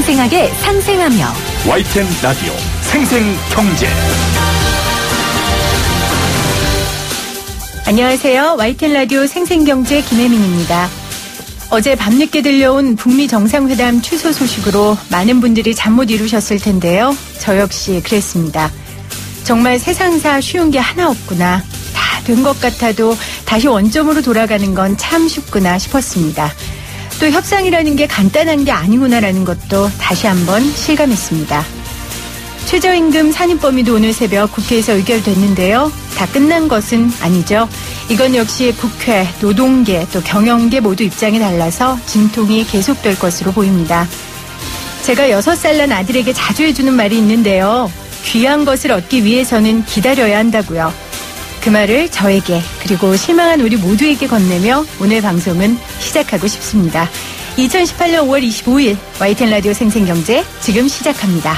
생생하게 상생하며 YTN 라디오 생생경제. 안녕하세요. YTN 라디오 생생경제 김혜민입니다. 어제 밤늦게 들려온 북미 정상회담 취소 소식으로 많은 분들이 잠 못 이루셨을 텐데요. 저 역시 그랬습니다. 정말 세상사 쉬운 게 하나 없구나. 다 된 것 같아도 다시 원점으로 돌아가는 건 참 쉽구나 싶었습니다. 또 협상이라는 게 간단한 게 아니구나라는 것도 다시 한번 실감했습니다. 최저임금 산입범위도 오늘 새벽 국회에서 의결됐는데요. 다 끝난 것은 아니죠. 이건 역시 국회, 노동계, 또 경영계 모두 입장이 달라서 진통이 계속될 것으로 보입니다. 제가 6살 난 아들에게 자주 해주는 말이 있는데요. 귀한 것을 얻기 위해서는 기다려야 한다고요. 그 말을 저에게 그리고 실망한 우리 모두에게 건네며 오늘 방송은 시작하고 싶습니다. 2018년 5월 25일 YTN 라디오 생생경제 지금 시작합니다.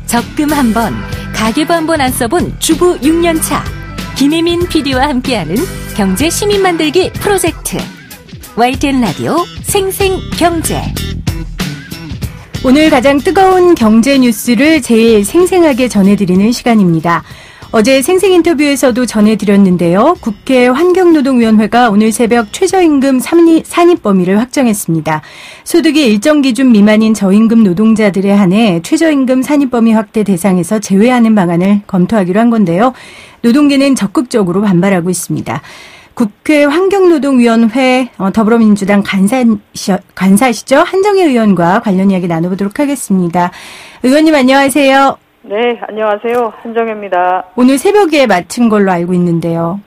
적금 한 번, 가계부 한 번 안 써본 주부 6년차 김혜민 PD와 함께하는 경제 시민 만들기 프로젝트 YTN 라디오 생생경제. 오늘 가장 뜨거운 경제 뉴스를 제일 생생하게 전해드리는 시간입니다. 어제 생생 인터뷰에서도 전해드렸는데요. 국회 환경노동위원회가 오늘 새벽 최저임금 산입 범위를 확정했습니다. 소득이 일정 기준 미만인 저임금 노동자들에 한해 최저임금 산입 범위 확대 대상에서 제외하는 방안을 검토하기로 한 건데요. 노동계는 적극적으로 반발하고 있습니다. 국회 환경노동위원회 더불어민주당 간사시죠? 한정혜 의원과 관련 이야기 나눠보도록 하겠습니다. 의원님 안녕하세요. 네, 안녕하세요. 한정혜입니다. 오늘 새벽에 마친 걸로 알고 있는데요.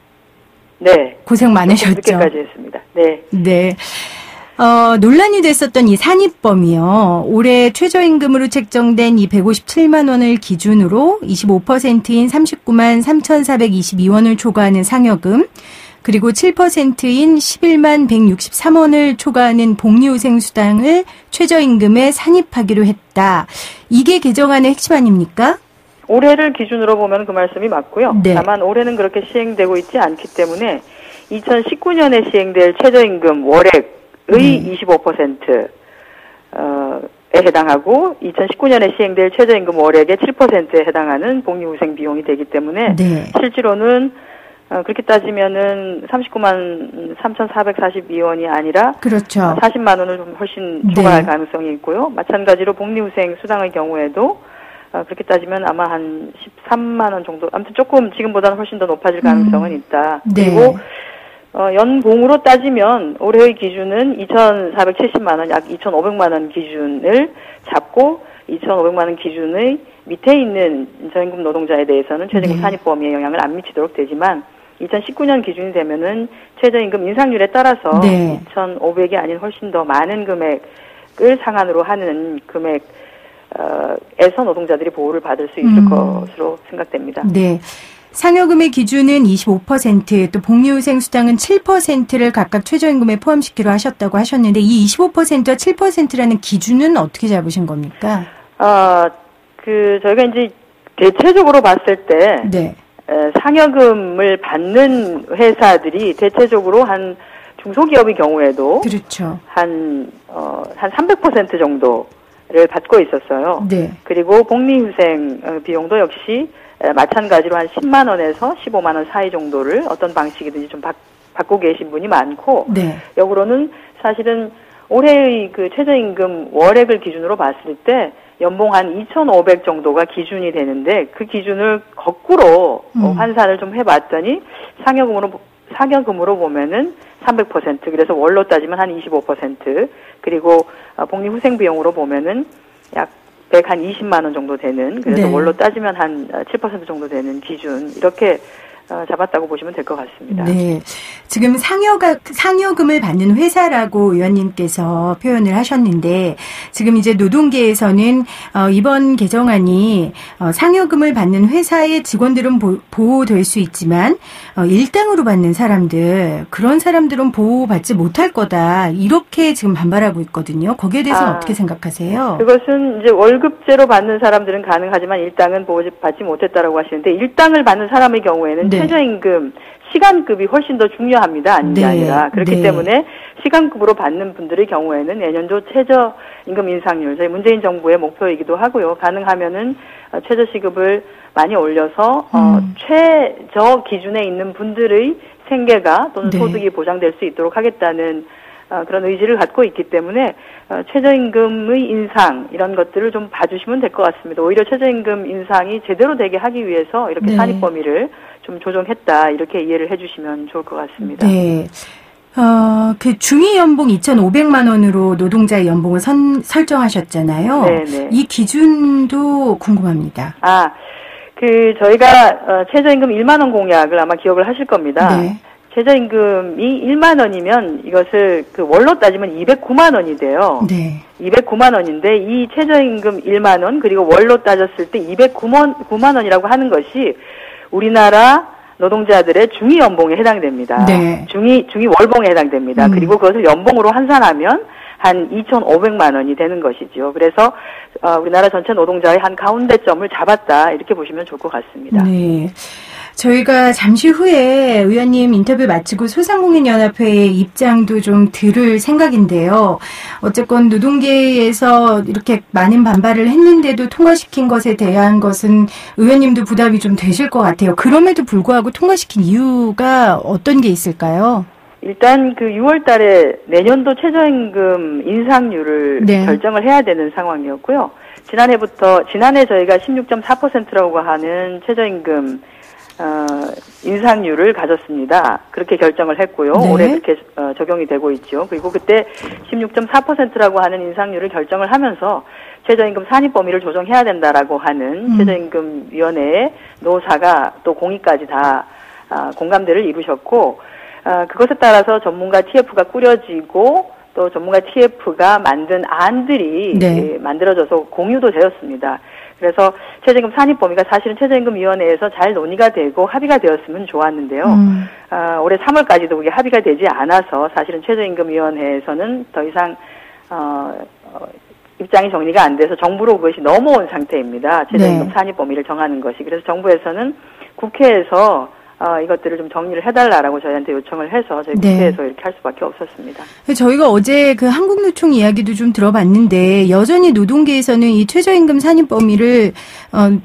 네. 고생 많으셨죠? 늦게까지 했습니다. 네. 네. 논란이 됐었던 이 산입범위요. 올해 최저임금으로 책정된 이 157만 원을 기준으로 25%인 39만 3,422원을 초과하는 상여금, 그리고 7%인 11만 163원을 초과하는 복리후생수당을 최저임금에 산입하기로 했다. 이게 개정안의 핵심 아닙니까? 올해를 기준으로 보면 그 말씀이 맞고요. 네. 다만 올해는 그렇게 시행되고 있지 않기 때문에 2019년에 시행될 최저임금 월액의 25%에 해당하고 2019년에 시행될 최저임금 월액의 7%에 해당하는 복리후생 비용이 되기 때문에 네. 실제로는 그렇게 따지면은 39만 3,442원이 아니라 그렇죠. 40만 원을 좀 훨씬 초과할 가능성이 있고요. 마찬가지로 복리후생 수당의 경우에도 그렇게 따지면 아마 한 13만 원 정도, 아무튼 조금 지금보다는 훨씬 더 높아질 가능성은 있다. 네. 그리고 연봉으로 따지면 올해의 기준은 2,470만 원, 약 2,500만 원 기준을 잡고 2,500만 원 기준의 밑에 있는 저임금 노동자에 대해서는 최저임금 산입 범위에 영향을 안 미치도록 되지만 2019년 기준이 되면은 최저임금 인상률에 따라서 2,500이 아닌 훨씬 더 많은 금액을 상한으로 하는 금액에서 노동자들이 보호를 받을 수 있을 것으로 생각됩니다. 네. 상여금의 기준은 25%, 또 복리후생 수당은 7%를 각각 최저임금에 포함시키려 하셨다고 하셨는데 이 25%와 7%라는 기준은 어떻게 잡으신 겁니까? 저희가 이제 대체적으로 봤을 때 네. 상여금을 받는 회사들이 대체적으로 한 중소기업의 경우에도 그렇죠. 한 300% 정도를 받고 있었어요. 네. 그리고 복리후생 비용도 역시 마찬가지로 한 10만 원에서 15만 원 사이 정도를 어떤 방식이든지 좀 받고 계신 분이 많고, 네. 역으로는 사실은 올해의 그 최저임금 월액을 기준으로 봤을 때 연봉 한 2,500 정도가 기준이 되는데 그 기준을 거꾸로 환산을 좀 해봤더니 상여금으로 보면은 300%, 그래서 월로 따지면 한 25%, 그리고 복리후생 비용으로 보면은 약 120만 원 정도 되는, 그래서 네. 월로 따지면 한 7% 정도 되는 기준, 이렇게 잡았다고 보시면 될 것 같습니다. 네. 지금 상여금을 받는 회사라고 의원님께서 표현을 하셨는데 지금 이제 노동계에서는 이번 개정안이 상여금을 받는 회사의 직원들은 보호될 수 있지만 일당으로 받는 사람들 그런 사람들은 보호받지 못할 거다 이렇게 지금 반발하고 있거든요. 거기에 대해서는 어떻게 생각하세요? 그것은 이제 월급제로 받는 사람들은 가능하지만 일당은 보호받지 못했다라고 하시는데 일당을 받는 사람의 경우에는 네. 최저임금 시간급이 훨씬 더 중요합니다. 아닌 게 아니라. 그렇기 네. 때문에 시간급으로 받는 분들의 경우에는 내년도 최저임금 인상률, 저희 문재인 정부의 목표이기도 하고요. 가능하면은 최저시급을 많이 올려서 최저 기준에 있는 분들의 생계가 또는 네. 소득이 보장될 수 있도록 하겠다는 그런 의지를 갖고 있기 때문에 최저임금의 인상 이런 것들을 좀 봐주시면 될 것 같습니다. 오히려 최저임금 인상이 제대로 되게 하기 위해서 이렇게 네. 산입 범위를 좀 조정했다 이렇게 이해를 해주시면 좋을 것 같습니다. 네. 그 중위 연봉 2,500만 원으로 노동자의 연봉을 설정하셨잖아요. 네네. 이 기준도 궁금합니다. 저희가 최저임금 1만 원 공약을 아마 기억을 하실 겁니다. 네. 최저임금이 1만 원이면 이것을 월로 따지면 209만 원이 돼요. 네. 209만 원인데 이 최저임금 1만 원 그리고 월로 따졌을 때 209만 원이라고 하는 것이 우리나라 노동자들의 중위 연봉에 해당됩니다. 네. 중위 월봉에 해당됩니다. 그리고 그것을 연봉으로 환산하면 한 2,500만 원이 되는 것이죠. 그래서 우리나라 전체 노동자의 한 가운데점을 잡았다 이렇게 보시면 좋을 것 같습니다. 네. 저희가 잠시 후에 의원님 인터뷰 마치고 소상공인연합회의 입장도 좀 들을 생각인데요. 어쨌건 노동계에서 이렇게 많은 반발을 했는데도 통과시킨 것에 대한 것은 의원님도 부담이 좀 되실 것 같아요. 그럼에도 불구하고 통과시킨 이유가 어떤 게 있을까요? 일단 6월 달에 내년도 최저임금 인상률을 네. 결정을 해야 되는 상황이었고요. 지난해 저희가 16.4%라고 하는 최저임금 인상률을 가졌습니다. 그렇게 결정을 했고요. 네. 올해 그렇게 적용이 되고 있죠. 그리고 그때 16.4%라고 하는 인상률을 결정을 하면서 최저임금 산입 범위를 조정해야 된다라고 하는 최저임금위원회의 노사가 또 공의까지 다 공감대를 이루셨고 그것에 따라서 전문가 TF가 꾸려지고 또 전문가 TF가 만든 안들이 네. 만들어져서 공유도 되었습니다. 그래서 최저임금 산입 범위가 사실은 최저임금위원회에서 잘 논의가 되고 합의가 되었으면 좋았는데요. 올해 3월까지도 그게 합의가 되지 않아서 사실은 최저임금위원회에서는 더 이상 입장이 정리가 안 돼서 정부로 그것이 넘어온 상태입니다. 최저임금 네. 산입 범위를 정하는 것이. 그래서 정부에서는 국회에서 이것들을 좀 정리를 해달라라고 저희한테 요청을 해서 저희 국회에서 네. 이렇게 할 수밖에 없었습니다. 저희가 어제 한국노총 이야기도 좀 들어봤는데 여전히 노동계에서는 이 최저임금 산입 범위를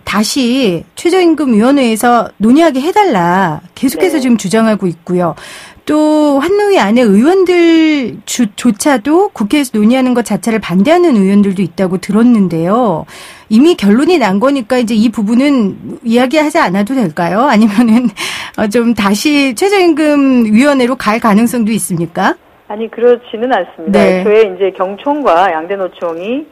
다시 최저임금위원회에서 논의하게 해달라 계속해서 네. 지금 주장하고 있고요. 또 환노위 안에 의원들조차도 국회에서 논의하는 것 자체를 반대하는 의원들도 있다고 들었는데요. 이미 결론이 난 거니까 이제 이 부분은 이야기하지 않아도 될까요? 아니면은 좀 다시 최저임금위원회로 갈 가능성도 있습니까? 아니 그렇지는 않습니다. 네. 애초에 이제 경총과 양대노총이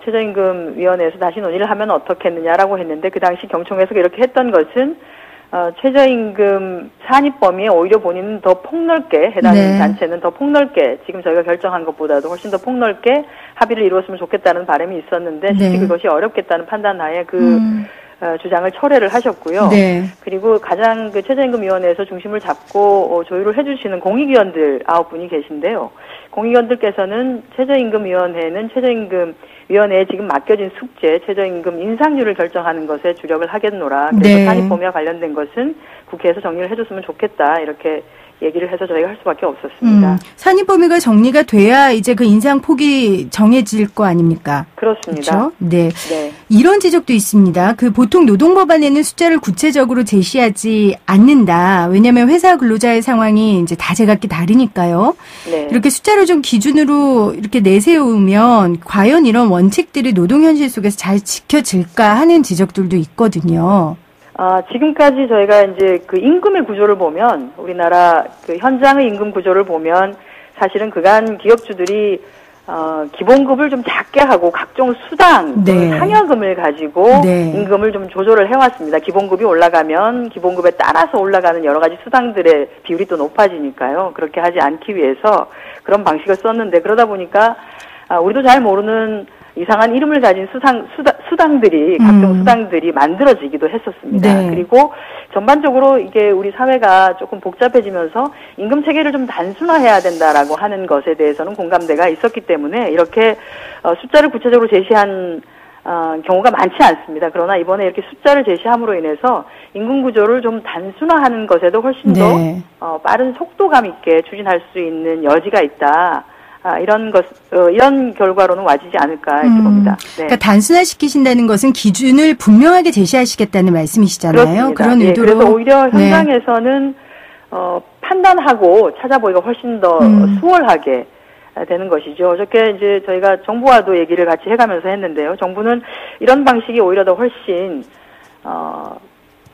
최저임금위원회에서 다시 논의를 하면 어떻겠느냐라고 했는데 그 당시 경총에서 이렇게 했던 것은 최저임금 산입 범위에 오히려 본인은 더 폭넓게 해당 네. 단체는 더 폭넓게 지금 저희가 결정한 것보다도 훨씬 더 폭넓게 합의를 이루었으면 좋겠다는 바람이 있었는데 실제 네. 그것이 어렵겠다는 판단하에 주장을 철회를 하셨고요. 네. 그리고 가장 최저임금위원회에서 중심을 잡고 조율을 해주시는 공익위원들 9분이 계신데요. 공익위원들께서는 최저임금위원회는 최저임금위원회에 지금 맡겨진 숙제, 최저임금 인상률을 결정하는 것에 주력을 하겠노라. 그래서 네. 산입 범위와 관련된 것은 국회에서 정리를 해줬으면 좋겠다. 이렇게 얘기를 해서 저희가 할 수밖에 없었습니다. 산입 범위가 정리가 돼야 이제 그 인상 폭이 정해질 거 아닙니까? 그렇습니다. 그렇죠? 네. 네. 이런 지적도 있습니다. 보통 노동법안에는 숫자를 구체적으로 제시하지 않는다. 왜냐하면 회사 근로자의 상황이 이제 다 제각기 다르니까요. 네. 이렇게 숫자를 좀 기준으로 이렇게 내세우면 과연 이런 원칙들이 노동 현실 속에서 잘 지켜질까 하는 지적들도 있거든요. 지금까지 저희가 이제 임금의 구조를 보면, 우리나라 현장의 임금 구조를 보면, 사실은 그간 기업주들이, 기본급을 좀 작게 하고 각종 수당, 네. 상여금을 가지고 네. 임금을 좀 조절을 해왔습니다. 기본급이 올라가면 기본급에 따라서 올라가는 여러 가지 수당들의 비율이 또 높아지니까요. 그렇게 하지 않기 위해서 그런 방식을 썼는데 그러다 보니까 우리도 잘 모르는 이상한 이름을 가진 수당들이 각종 수당들이 만들어지기도 했었습니다. 네. 그리고 전반적으로 이게 우리 사회가 조금 복잡해지면서 임금 체계를 좀 단순화해야 된다라고 하는 것에 대해서는 공감대가 있었기 때문에 이렇게 숫자를 구체적으로 제시한 경우가 많지 않습니다. 그러나 이번에 이렇게 숫자를 제시함으로 인해서 임금 구조를 좀 단순화하는 것에도 훨씬 네. 더 빠른 속도감 있게 추진할 수 있는 여지가 있다. 이런 결과로는 와지지 않을까 이렇게 봅니다. 네. 그러니까 단순화시키신다는 것은 기준을 분명하게 제시하시겠다는 말씀이시잖아요. 그렇습니다. 그런 의도로. 그래서 오히려 네. 현장에서는 판단하고 찾아보기가 훨씬 더 수월하게 되는 것이죠. 어저께 이제 저희가 정부와도 얘기를 같이 해가면서 했는데요. 정부는 이런 방식이 오히려 더 훨씬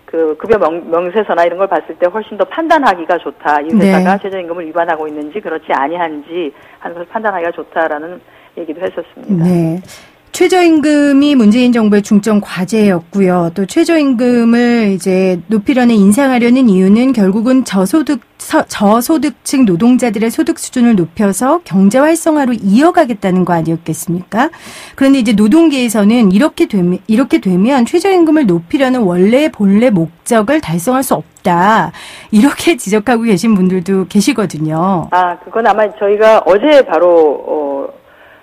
그 급여 명세서나 이런 걸 봤을 때 훨씬 더 판단하기가 좋다. 이 회사가 네. 최저임금을 위반하고 있는지 그렇지 아니한지 하는 것을 판단하기가 좋다라는 얘기도 했었습니다. 네. 최저임금이 문재인 정부의 중점 과제였고요. 또 최저임금을 이제 높이려는 인상하려는 이유는 결국은 저소득층 노동자들의 소득 수준을 높여서 경제 활성화로 이어가겠다는 거 아니었겠습니까? 그런데 이제 노동계에서는 이렇게 되면 최저임금을 높이려는 원래 본래 목적을 달성할 수 없다. 이렇게 지적하고 계신 분들도 계시거든요. 그건 아마 저희가 어제 바로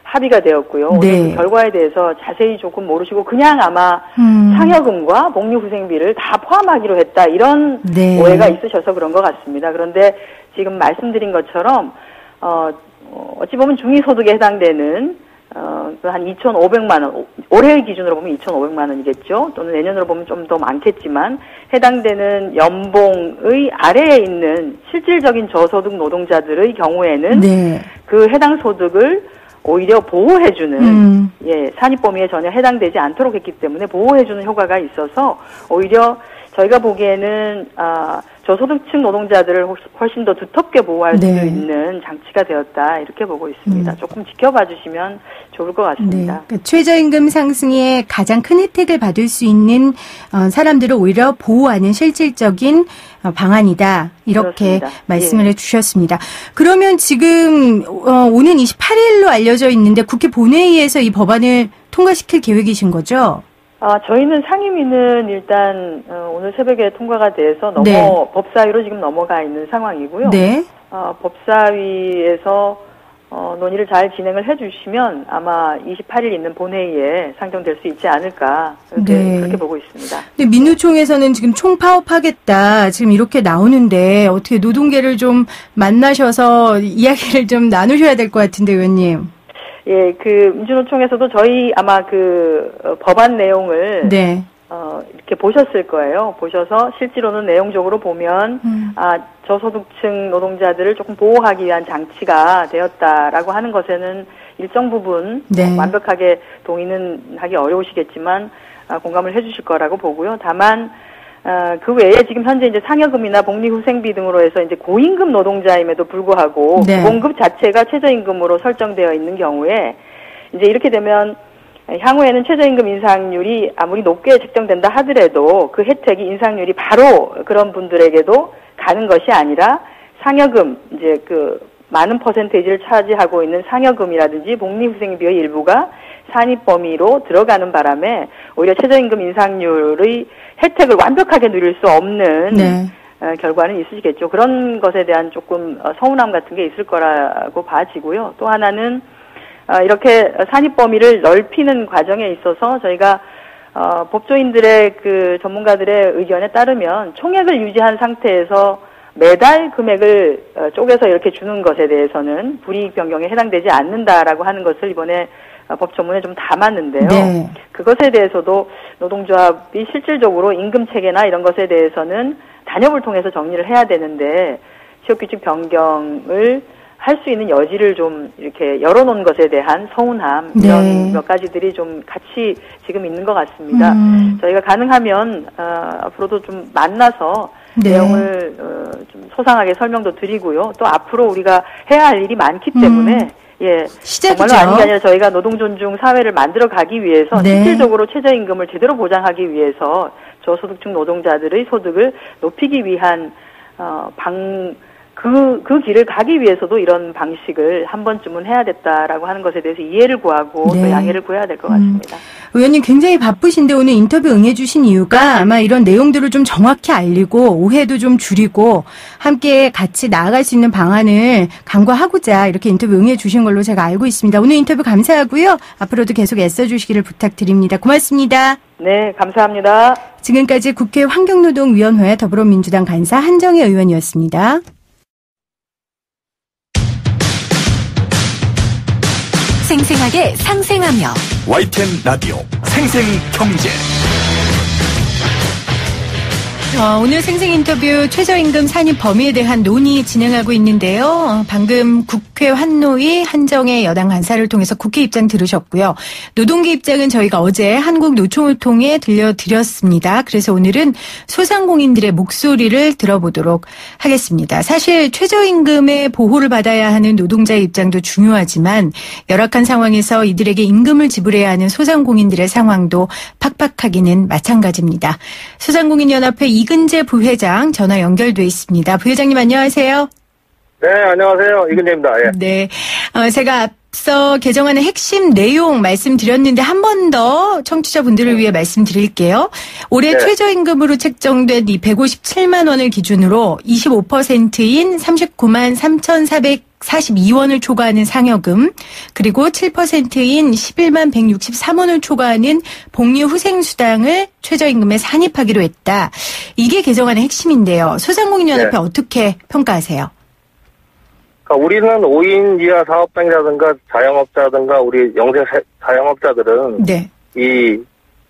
합의가 되었고요. 네. 오늘 그 결과에 대해서 자세히 조금 모르시고 그냥 아마 상여금과 복리후생비를 다 포함하기로 했다. 이런 네. 오해가 있으셔서 그런 것 같습니다. 그런데 지금 말씀드린 것처럼 어찌 보면 중위소득에 해당되는 한 2,500만 원, 올해의 기준으로 보면 2,500만 원이겠죠. 또는 내년으로 보면 좀 더 많겠지만 해당되는 연봉의 아래에 있는 실질적인 저소득 노동자들의 경우에는 네. 그 해당 소득을 오히려 보호해주는 산입 범위에 전혀 해당되지 않도록 했기 때문에 보호해주는 효과가 있어서 오히려 저희가 보기에는 저소득층 노동자들을 훨씬 더 두텁게 보호할 네. 수 있는 장치가 되었다 이렇게 보고 있습니다. 조금 지켜봐 주시면 좋을 것 같습니다. 네. 그러니까 최저임금 상승에 가장 큰 혜택을 받을 수 있는 사람들을 오히려 보호하는 실질적인 방안이다. 이렇게 그렇습니다. 말씀을 해주셨습니다. 그러면 지금 오는 28일로 알려져 있는데 국회 본회의에서 이 법안을 통과시킬 계획이신 거죠? 저희는 상임위는 일단 오늘 새벽에 통과가 돼서 네. 법사위로 지금 넘어가 있는 상황이고요. 네. 법사위에서 논의를 잘 진행을 해주시면 아마 28일 있는 본회의에 상정될 수 있지 않을까 그렇게 보고 있습니다. 근데 민주총에서는 지금 총파업하겠다 지금 이렇게 나오는데 어떻게 노동계를 좀 만나셔서 이야기를 좀 나누셔야 될 것 같은데 의원님. 예, 민주노총에서도 저희 아마 법안 내용을 네. 이렇게 보셨을 거예요. 보셔서 실제로는 내용적으로 보면 저소득층 노동자들을 조금 보호하기 위한 장치가 되었다라고 하는 것에는 일정 부분 네. 완벽하게 동의는 하기 어려우시겠지만 공감을 해주실 거라고 보고요. 다만 그 외에 지금 현재 이제 상여금이나 복리후생비 등으로 해서 이제 고임금 노동자임에도 불구하고 네. 기본급 자체가 최저임금으로 설정되어 있는 경우에 이제 이렇게 되면 향후에는 최저임금 인상률이 아무리 높게 책정된다 하더라도 그 혜택이 인상률이 바로 그런 분들에게도 가는 것이 아니라 상여금 이제 많은 퍼센테이지를 차지하고 있는 상여금이라든지 복리후생비의 일부가 산입 범위로 들어가는 바람에 오히려 최저임금 인상률의 혜택을 완벽하게 누릴 수 없는 네. 결과는 있으시겠죠. 그런 것에 대한 조금 서운함 같은 게 있을 거라고 봐지고요. 또 하나는 이렇게 산입 범위를 넓히는 과정에 있어서 저희가 법조인들의 전문가들의 의견에 따르면 총액을 유지한 상태에서 매달 금액을 쪼개서 이렇게 주는 것에 대해서는 불이익 변경에 해당되지 않는다라고 하는 것을 이번에 법조문에 좀 담았는데요. 네. 그것에 대해서도 노동조합이 실질적으로 임금 체계나 이런 것에 대해서는 단협을 통해서 정리를 해야 되는데 취업규칙 변경을 할 수 있는 여지를 좀 이렇게 열어놓은 것에 대한 서운함 이런 네. 몇 가지들이 좀 같이 지금 있는 것 같습니다. 저희가 가능하면 앞으로도 좀 만나서 네. 내용을 좀 소상하게 설명도 드리고요. 또 앞으로 우리가 해야 할 일이 많기 때문에 예, 시작이죠. 정말로 아닌 게 아니라 저희가 노동존중 사회를 만들어 가기 위해서 네. 실질적으로 최저임금을 제대로 보장하기 위해서 저소득층 노동자들의 소득을 높이기 위한 그 길을 가기 위해서도 이런 방식을 한 번쯤은 해야 됐다라고 하는 것에 대해서 이해를 구하고 네. 또 양해를 구해야 될 것 같습니다. 의원님 굉장히 바쁘신데 오늘 인터뷰 응해주신 이유가 아마 이런 내용들을 좀 정확히 알리고 오해도 좀 줄이고 함께 같이 나아갈 수 있는 방안을 강구하고자 이렇게 인터뷰 응해주신 걸로 제가 알고 있습니다. 오늘 인터뷰 감사하고요. 앞으로도 계속 애써주시기를 부탁드립니다. 고맙습니다. 네, 감사합니다. 지금까지 국회 환경노동위원회 더불어민주당 간사 한정혜 의원이었습니다. 생생하게 상생하며 YTN 라디오 생생경제. 오늘 생생 인터뷰 최저임금 산입 범위에 대한 논의 진행하고 있는데요. 방금 국회 환노위 한정혜 여당 간사를 통해서 국회 입장 들으셨고요. 노동계 입장은 저희가 어제 한국노총을 통해 들려드렸습니다. 그래서 오늘은 소상공인들의 목소리를 들어보도록 하겠습니다. 사실 최저임금의 보호를 받아야 하는 노동자의 입장도 중요하지만 열악한 상황에서 이들에게 임금을 지불해야 하는 소상공인들의 상황도 팍팍하기는 마찬가지입니다. 소상공인연합회 이근재 부회장 전화 연결돼 있습니다. 부회장님 안녕하세요. 네, 안녕하세요. 이근재입니다. 예. 네, 제가 앞서 개정안의 핵심 내용 말씀드렸는데 한 번 더 청취자분들을 위해 말씀드릴게요. 올해 네. 최저임금으로 책정된 이 157만 원을 기준으로 25%인 39만 3,442원을 초과하는 상여금, 그리고 7%인 11만 163원을 초과하는 복리후생수당을 최저임금에 산입하기로 했다. 이게 개정안의 핵심인데요. 소상공인연합회 네. 어떻게 평가하세요? 그러니까 우리는 5인 이하 사업장이라든가 자영업자라든가 우리 영세 자영업자들은 네. 이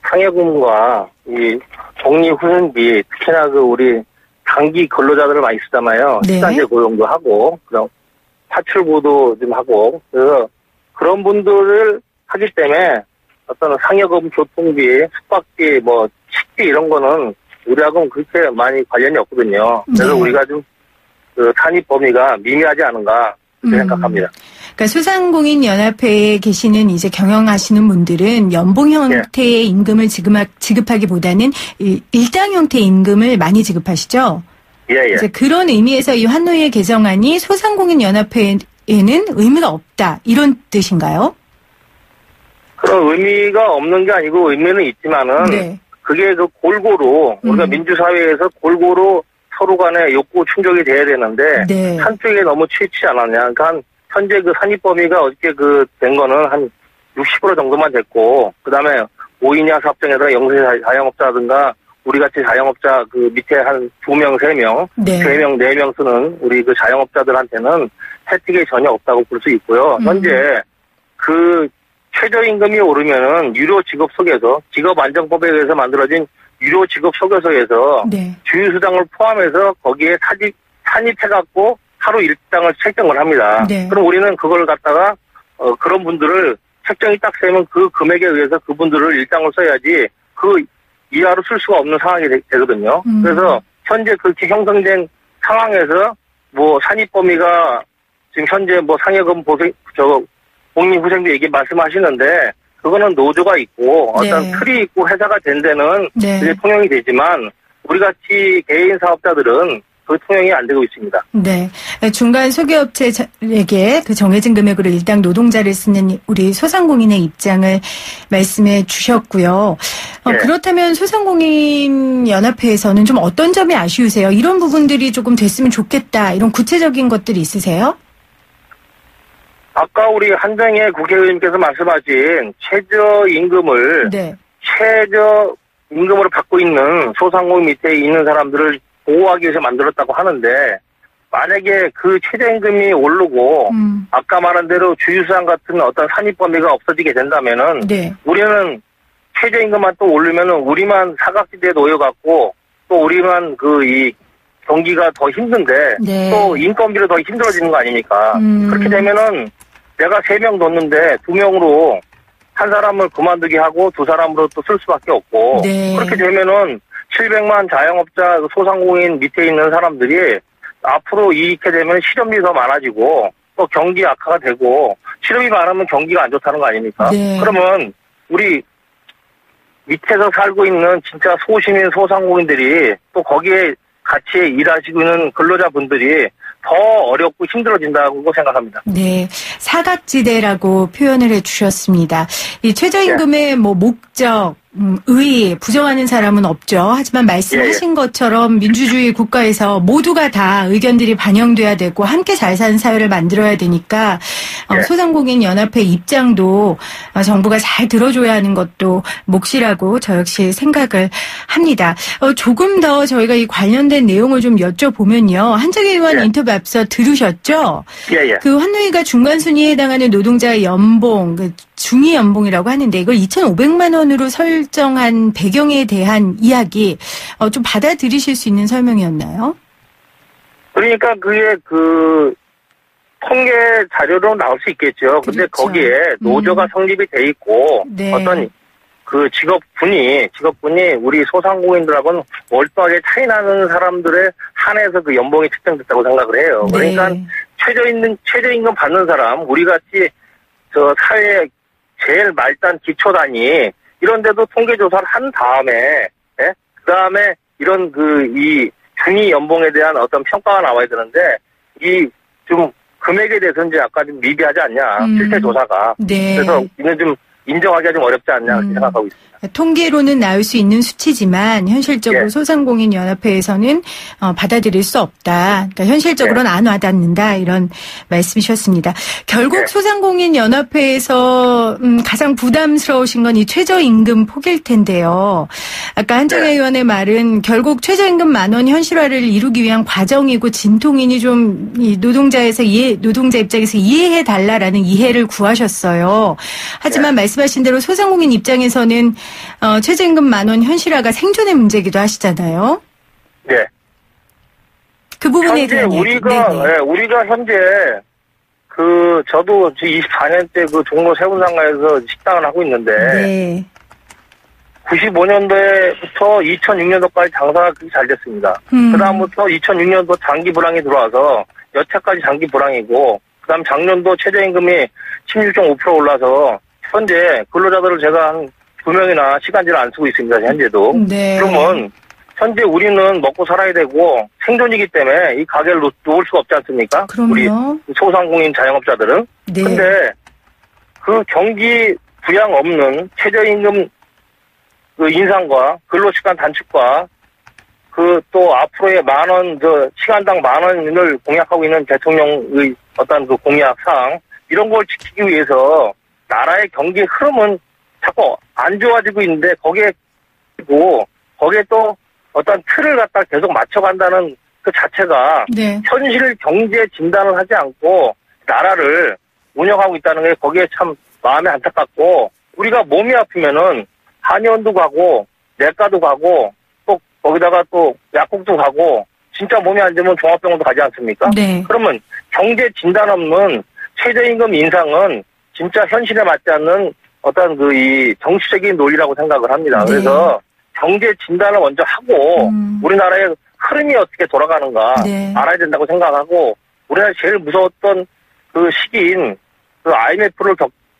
상여금과 이 복리후생비, 특히나 그 우리 단기 근로자들을 많이 쓰잖아요. 네. 시간제 고용도 하고, 그럼 파출부도 좀 하고, 그래서 그런 분들을 하기 때문에 어떤 상여금, 교통비, 숙박비, 뭐 식비 이런 거는 우리하고는 그렇게 많이 관련이 없거든요. 그래서 네. 우리가 좀 그 산입 범위가 미미하지 않은가 그렇게 생각합니다. 그러니까 소상공인 연합회에 계시는 이제 경영하시는 분들은 연봉 형태의 임금을 지급하기보다는 일당 형태의 임금을 많이 지급하시죠. 예, 예. 이제 그런 의미에서 이 환노위의 개정안이 소상공인 연합회에는 의미가 없다 이런 뜻인가요? 그런 의미가 없는 게 아니고 의미는 있지만은 네. 그게 그 골고루 우리가 민주사회에서 골고루 서로 간에 욕구 충족이 돼야 되는데 네. 한쪽에 너무 치우치지 않았냐. 그러니까 현재 그 산입 범위가 어저께 된 거는 한 60% 정도만 됐고 그다음에 5인 이하 사업장에다가 영세 자영업자라든가 우리같이 자영업자 그 밑에 한 2명, 3명, 네. 3명, 4명 쓰는 우리 그 자영업자들한테는 혜택이 전혀 없다고 볼 수 있고요. 현재 그 최저임금이 오르면은 유료 직업 소개서, 직업안정법에 의해서 만들어진 유료 직업 소개서에서 네. 주휴수당을 포함해서 거기에 산입해갖고 하루 일당을 책정을 합니다. 네. 그럼 우리는 그걸 갖다가 그런 분들을 책정이 딱 되면 그 금액에 의해서 그분들을 일당을 써야지 그 이하로 쓸 수가 없는 상황이 되거든요. 그래서 현재 그렇게 형성된 상황에서 뭐 산입 범위가 지금 현재 뭐 상여금 복리후생비 얘기 말씀하시는데 그거는 노조가 있고 어떤 네. 틀이 있고 회사가 된 데는 네. 이제 통용이 되지만 우리 같이 개인 사업자들은 그 통용이 안 되고 있습니다. 네. 중간 소개업체에게 그 정해진 금액으로 일당 노동자를 쓰는 우리 소상공인의 입장을 말씀해 주셨고요. 네. 그렇다면 소상공인 연합회에서는 좀 어떤 점이 아쉬우세요? 이런 부분들이 조금 됐으면 좋겠다. 이런 구체적인 것들이 있으세요? 아까 우리 한정혜 국회의원님께서 말씀하신 최저임금을 네. 최저임금으로 받고 있는 소상공인 밑에 있는 사람들을 보호하기 위해서 만들었다고 하는데 만약에 그 최저임금이 오르고 아까 말한 대로 주휴수당 같은 어떤 산입 범위가 없어지게 된다면은 네. 우리는 최저임금만 또 오르면은 우리만 사각지대에 놓여갖고 또 우리만 이 경기가 더 힘든데 네. 또 인건비로 더 힘들어지는 거 아닙니까? 그렇게 되면은 내가 3명 뒀는데 2명으로 한 사람을 그만두게 하고 2사람으로 또 쓸 수밖에 없고 네. 그렇게 되면은 700만 자영업자 소상공인 밑에 있는 사람들이 앞으로 이익게 되면 실업률이 더 많아지고 또 경기 악화가 되고 실업이 많으면 경기가 안 좋다는 거 아닙니까? 네. 그러면 우리 밑에서 살고 있는 진짜 소시민 소상공인들이 또 거기에 같이 일하시고 있는 근로자분들이 더 어렵고 힘들어진다고 생각합니다. 네. 사각지대라고 표현을 해주셨습니다. 이 최저임금의 뭐 목적, 의, 부정하는 사람은 없죠. 하지만 말씀하신 것처럼 민주주의 국가에서 모두가 다 의견들이 반영돼야 되고 함께 잘 사는 사회를 만들어야 되니까 소상공인 연합회 입장도 정부가 잘 들어줘야 하는 것도 몫이라고 저 역시 생각을 합니다. 조금 더 저희가 이 관련된 내용을 좀 여쭤보면요. 한정혜 의원 인터뷰 앞서 들으셨죠? 예. 그 환노위가 중간 순위에 해당하는 노동자의 연봉, 그 중위 연봉이라고 하는데 이걸 2,500만 원으로 설정한 배경에 대한 이야기 좀 받아들이실 수 있는 설명이었나요? 그러니까 그게 그 통계 자료로 나올 수 있겠죠. 근데 그렇죠. 거기에 노조가 성립이 돼 있고 네. 어떤 그 직업군이 우리 소상공인들하고는 월등하게 차이 나는 사람들에 한해서 그 연봉이 측정됐다고 생각을 해요. 네. 그러니까 최저임금 받는 사람, 우리 같이 저 사회 제일 말단 기초단위 이런 데도 통계조사를 한 다음에, 예? 그 다음에 이런 이 중위 연봉에 대한 어떤 평가가 나와야 되는데, 이 좀 금액에 대해서는 이제 아까 좀 미비하지 않냐, 실태 조사가. 네. 그래서 이는 좀 인정하기가 좀 어렵지 않냐, 그렇게 생각하고 있습니다. 통계로는 나올 수 있는 수치지만 현실적으로 소상공인 연합회에서는 받아들일 수 없다. 그러니까 현실적으로는 안 와닿는다. 이런 말씀이셨습니다. 결국 소상공인 연합회에서 가장 부담스러우신 건 이 최저임금 폭일 텐데요. 아까 한정혜 의원의 말은 결국 최저임금 10,000원 현실화를 이루기 위한 과정이고 진통이니 좀 이 노동자 입장에서 이해해 달라라는 이해를 구하셨어요. 하지만 말씀하신 대로 소상공인 입장에서는 최저임금 10,000원 현실화가 생존의 문제이기도 하시잖아요. 네. 그 부분에 대한 우리가 현재 저도 24년째 그 종로 세운상가에서 식당을 하고 있는데 95년도부터 2006년도까지 장사가 그렇게 잘 됐습니다. 그다음부터 2006년도 장기 불황이 들어와서 여차까지 장기 불황이고 그다음 작년도 최저임금이 16.5% 올라서 현재 근로자들을 제가 한 2명이나 시간제를 안 쓰고 있습니다. 현재도. 네. 그러면 현재 우리는 먹고 살아야 되고 생존이기 때문에 이 가게를 놓을 수가 없지 않습니까? 그럼요. 우리 소상공인 자영업자들은. 네. 근데 그 경기 부양 없는 최저임금 그 인상과 근로시간 단축과 또 앞으로의 10,000원, 시간당 10,000원을 공약하고 있는 대통령의 어떤 그 공약상 이런 걸 지키기 위해서 나라의 경기 흐름은 자꾸 안 좋아지고 있는데 거기에 또 어떤 틀을 갖다 계속 맞춰간다는 그 자체가 현실 경제 진단을 하지 않고 나라를 운영하고 있다는 게 거기에 참 마음이 안타깝고 우리가 몸이 아프면은 한의원도 가고 내과도 가고 또 거기다가 또 약국도 가고 진짜 몸이 안 좋으면 종합병원도 가지 않습니까? 네. 그러면 경제 진단 없는 최저임금 인상은 진짜 현실에 맞지 않는 어떤 이 정치적인 논리라고 생각을 합니다. 네. 그래서 경제 진단을 먼저 하고 우리나라의 흐름이 어떻게 돌아가는가 알아야 된다고 생각하고 우리나라 제일 무서웠던 그 시기인 그 IMF를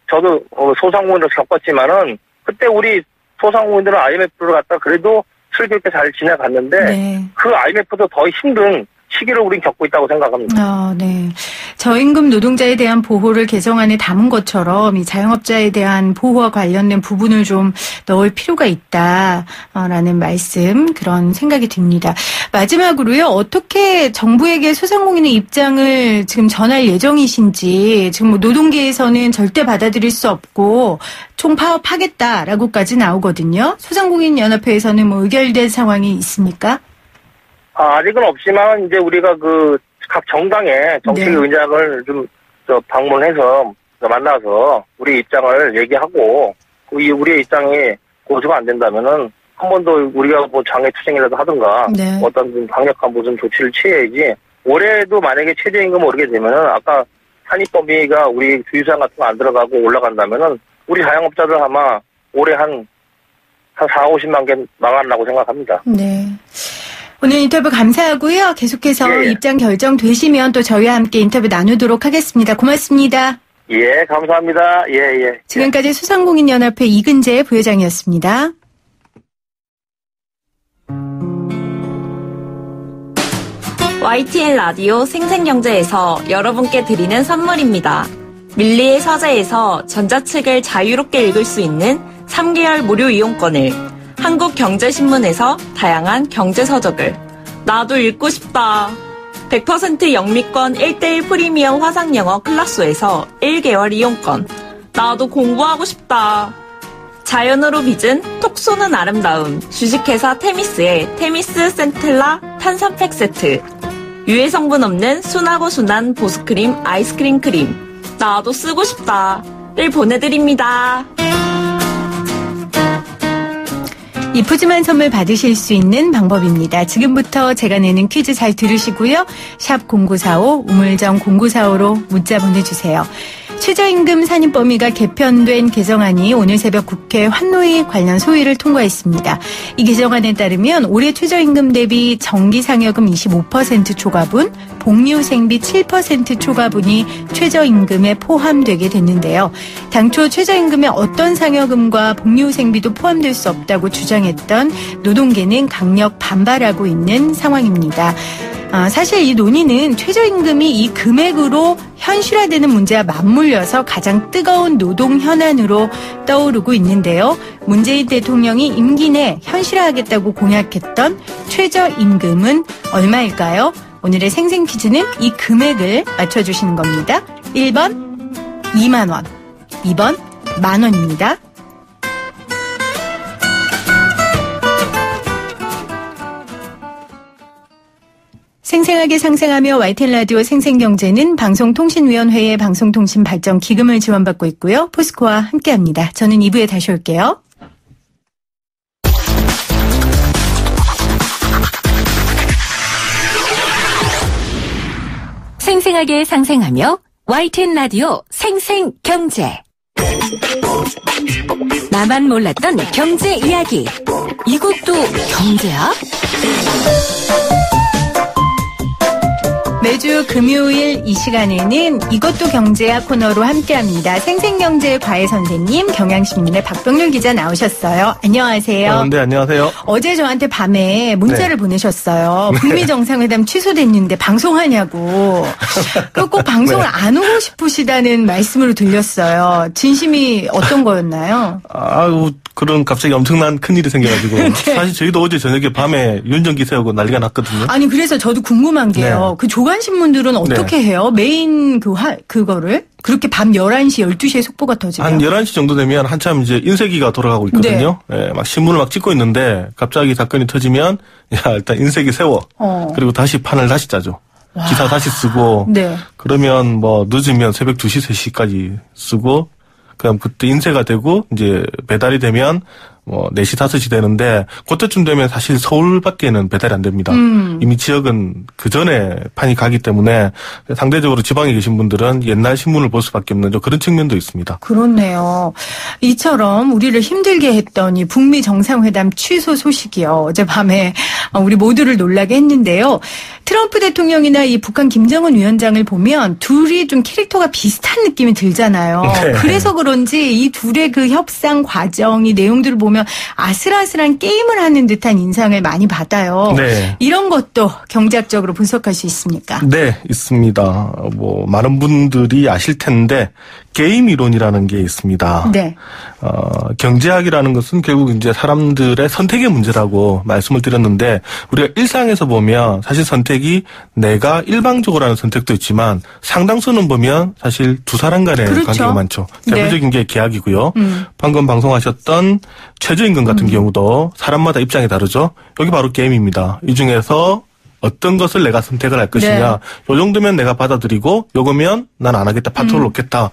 저도 소상공인으로 겪었지만은 그때 우리 소상공인들은 IMF를 갖다 그래도 슬기롭게 잘 지나갔는데 그 IMF도 더 힘든 시기를 우린 겪고 있다고 생각합니다. 네. 저임금 노동자에 대한 보호를 개정안에 담은 것처럼 이 자영업자에 대한 보호와 관련된 부분을 좀 넣을 필요가 있다라는 말씀, 그런 생각이 듭니다. 마지막으로요, 어떻게 정부에게 소상공인의 입장을 지금 전할 예정이신지, 지금 노동계에서는 절대 받아들일 수 없고 총파업하겠다라고까지 나오거든요. 소상공인 연합회에서는 의결된 상황이 있습니까? 아직은 없지만 이제 우리가 각 정당의 정책 의장을 좀 방문해서 만나서 우리 입장을 얘기하고 우리의 입장이 고수가 안 된다면은 한 번 더 우리가 장애 투쟁이라도 하든가 어떤 좀 강력한 무슨 조치를 취해야지. 올해도 만약에 최저임금을 오르게 되면은 아까 산입범위가 우리 주유상 같은 거 안 들어가고 올라간다면은 우리 자영업자들 아마 올해 한 4, 50만 개 망한다고 생각합니다. 네. 오늘 인터뷰 감사하고요. 계속해서 예. 입장 결정되시면 또 저희와 함께 인터뷰 나누도록 하겠습니다. 고맙습니다. 예, 감사합니다. 예. 지금까지 소상공인연합회 이근재 부회장이었습니다. YTN 라디오 생생경제에서 여러분께 드리는 선물입니다. 밀리의 서재에서 전자책을 자유롭게 읽을 수 있는 3개월 무료 이용권을, 한국경제신문에서 다양한 경제서적을, 나도 읽고 싶다. 100% 영미권 1:1 프리미엄 화상영어 클라소에서 1개월 이용권, 나도 공부하고 싶다. 자연으로 빚은 톡 쏘는 아름다움, 주식회사 테미스의 테미스 센텔라 탄산팩 세트, 유해 성분 없는 순하고 순한 보습크림 아이스크림 크림, 나도 쓰고 싶다를 보내드립니다. 이 푸짐한 선물 받으실 수 있는 방법입니다. 지금부터 제가 내는 퀴즈 잘 들으시고요. 샵 0945 우물정 0945로 문자 보내주세요. 최저임금 산입 범위가 개편된 개정안이 오늘 새벽 국회 환노위 관련 소위를 통과했습니다. 이 개정안에 따르면 올해 최저임금 대비 정기상여금 25% 초과분, 복리후생비 7% 초과분이 최저임금에 포함되게 됐는데요. 당초 최저임금에 어떤 상여금과 복리후생비도 포함될 수 없다고 주장했던 노동계는 강력 반발하고 있는 상황입니다. 사실 이 논의는 최저임금이 이 금액으로 현실화되는 문제와 맞물려서 가장 뜨거운 노동 현안으로 떠오르고 있는데요. 문재인 대통령이 임기 내 현실화하겠다고 공약했던 최저임금은 얼마일까요? 오늘의 생생 퀴즈는 이 금액을 맞춰주시는 겁니다. 1번 2만 원, 2번 만 원입니다. 생생하게 상생하며 YTN 라디오 생생경제는 방송통신위원회의 방송통신발전 기금을 지원받고 있고요. 포스코와 함께합니다. 저는 2부에 다시 올게요. 생생하게 상생하며 YTN 라디오 생생경제. 나만 몰랐던 경제 이야기. 이것도 경제야? 매주 금요일 이 시간에는 이것도 경제야 코너로 함께합니다. 생생경제 과외 선생님, 경향신문의 박병률 기자 나오셨어요. 안녕하세요. 네, 안녕하세요. 어제 저한테 밤에 문자를 보내셨어요. 북미 정상회담 취소됐는데 방송하냐고. 꼭 방송을 안 오고 싶으시다는 말씀으로 들렸어요. 진심이 어떤 거였나요? 아유, 그런 갑자기 엄청난 큰일이 생겨가지고. 네. 사실 저희도 어제 저녁에 밤에 윤전기 세우고 난리가 났거든요. 아니, 그래서 저도 궁금한 게요. 그 조간신문들은 어떻게 해요? 메인 그거를? 그렇게 밤 11시, 12시에 속보가 터지면? 한 11시 정도 되면 한참 이제 인쇄기가 돌아가고 있거든요. 네. 막 신문을 막 찍고 있는데 갑자기 사건이 터지면 야, 일단 인쇄기 세워. 그리고 다시 판을 다시 짜죠. 와. 기사 다시 쓰고. 네. 그러면 뭐 늦으면 새벽 2시, 3시까지 쓰고 그럼 그때 인쇄가 되고 이제 배달이 되면 뭐 4시, 5시 되는데 그때쯤 되면 사실 서울밖에는 배달이 안 됩니다. 이미 지역은 그 전에 판이 가기 때문에 상대적으로 지방에 계신 분들은 옛날 신문을 볼 수밖에 없는 그런 측면도 있습니다. 그렇네요. 이처럼 우리를 힘들게 했던 이 북미 정상회담 취소 소식이요. 어젯밤에 우리 모두를 놀라게 했는데요. 트럼프 대통령이나 이 북한 김정은 위원장을 보면 둘이 좀 캐릭터가 비슷한 느낌이 들잖아요. 네. 그래서 그런지 이 둘의 그 협상 과정, 이 내용들을 보면 아슬아슬한 게임을 하는 듯한 인상을 많이 받아요. 네. 이런 것도 경제학적으로 분석할 수 있습니까? 네, 있습니다. 뭐 많은 분들이 아실 텐데 게임 이론이라는 게 있습니다. 네. 경제학이라는 것은 결국 이제 사람들의 선택의 문제라고 말씀을 드렸는데 우리가 일상에서 보면 사실 선택이 내가 일방적으로 하는 선택도 있지만 상당수는 보면 사실 두 사람 간의 그렇죠. 관계가 많죠. 대표적인 게 계약이고요. 방금 방송하셨던 최저임금 같은 경우도 사람마다 입장이 다르죠. 여기 바로 게임입니다. 이 중에서 어떤 것을 내가 선택을 할 것이냐. 네. 요 정도면 내가 받아들이고 요거면 난 안 하겠다. 파토를 놓겠다.